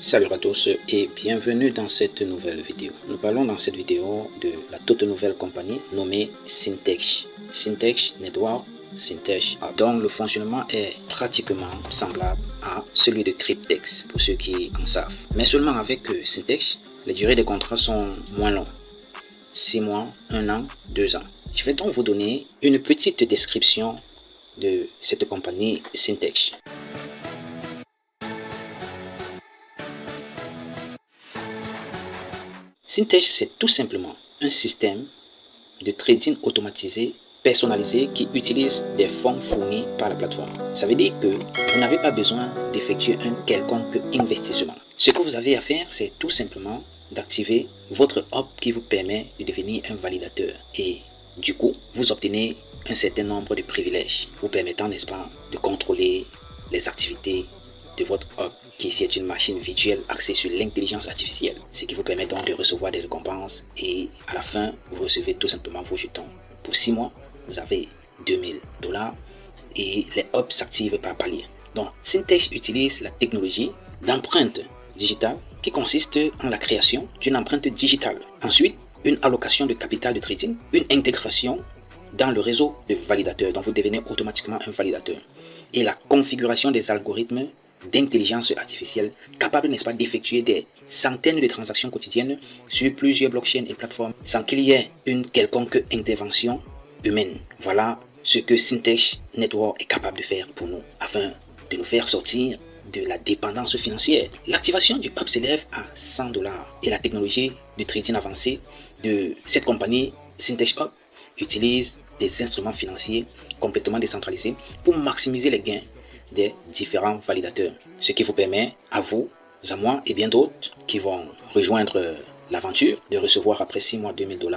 Salut à tous et bienvenue dans cette nouvelle vidéo. Nous parlons dans cette vidéo de la toute nouvelle compagnie nommée Syntech. Syntech Network, Syntech. Donc le fonctionnement est pratiquement semblable à celui de Cryptex pour ceux qui en savent. Mais seulement avec Syntech, les durées des contrats sont moins longues. 6 mois, 1 an, 2 ans. Je vais donc vous donner une petite description de cette compagnie Syntech. Syntech, c'est tout simplement un système de trading automatisé, personnalisé, qui utilise des fonds fournis par la plateforme. Ça veut dire que vous n'avez pas besoin d'effectuer un quelconque investissement. Ce que vous avez à faire, c'est tout simplement d'activer votre hub qui vous permet de devenir un validateur. Et du coup, vous obtenez un certain nombre de privilèges, vous permettant, n'est-ce pas, de contrôler les activités de votre hub, qui ici est une machine virtuelle axée sur l'intelligence artificielle, ce qui vous permet donc de recevoir des récompenses et à la fin, vous recevez tout simplement vos jetons. Pour 6 mois, vous avez $2000 et les hubs s'activent par palier. Donc, Syntech utilise la technologie d'empreinte digitale qui consiste en la création d'une empreinte digitale. Ensuite, une allocation de capital de trading, une intégration dans le réseau de validateurs, dont vous devenez automatiquement un validateur, et la configuration des algorithmes d'intelligence artificielle capable, n'est-ce pas, d'effectuer des centaines de transactions quotidiennes sur plusieurs blockchains et plateformes sans qu'il y ait une quelconque intervention humaine. Voilà ce que Syntech Network est capable de faire pour nous afin de nous faire sortir de la dépendance financière. L'activation du hub s'élève à $100 et la technologie de trading avancée de cette compagnie Syntech Hub utilise des instruments financiers complètement décentralisés pour maximiser les gains des différents validateurs, ce qui vous permet à vous, à moi et bien d'autres qui vont rejoindre l'aventure de recevoir après 6 mois $2000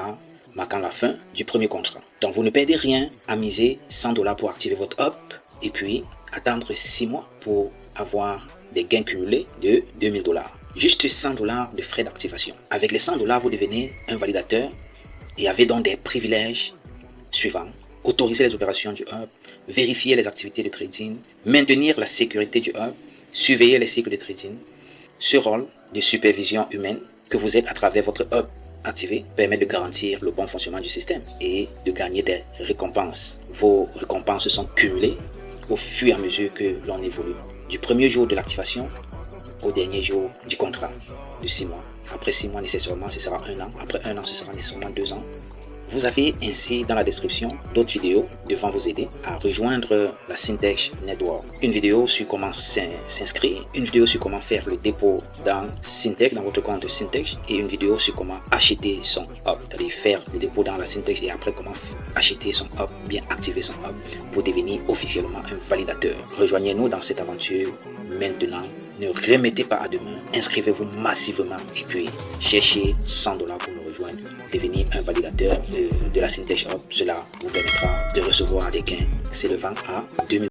marquant la fin du premier contrat. Donc vous ne perdez rien à miser $100 pour activer votre hub et puis attendre 6 mois pour avoir des gains cumulés de $2000. Juste $100 de frais d'activation. Avec les $100, vous devenez un validateur et avez donc des privilèges suivants: autoriser les opérations du hub, vérifier les activités de trading, maintenir la sécurité du hub, surveiller les cycles de trading. Ce rôle de supervision humaine que vous êtes à travers votre hub activé permet de garantir le bon fonctionnement du système et de gagner des récompenses. Vos récompenses sont cumulées au fur et à mesure que l'on évolue, du premier jour de l'activation au dernier jour du contrat de 6 mois. Après 6 mois, nécessairement, ce sera 1 an. Après 1 an, ce sera nécessairement 2 ans. Vous avez ainsi dans la description d'autres vidéos devant vous aider à rejoindre la Syntech Network. Une vidéo sur comment s'inscrire, une vidéo sur comment faire le dépôt dans Syntech, dans votre compte Syntech, et une vidéo sur comment acheter son hub, c'est-à-dire faire le dépôt dans la Syntech et après comment acheter son hub, bien activer son hub pour devenir officiellement un validateur. Rejoignez-nous dans cette aventure maintenant. Ne remettez pas à demain, inscrivez-vous massivement et puis cherchez $100 pour nous rejoindre, devenir un validateur de la Syntech Hub. Cela vous permettra de recevoir des gains s'élevant à $2000.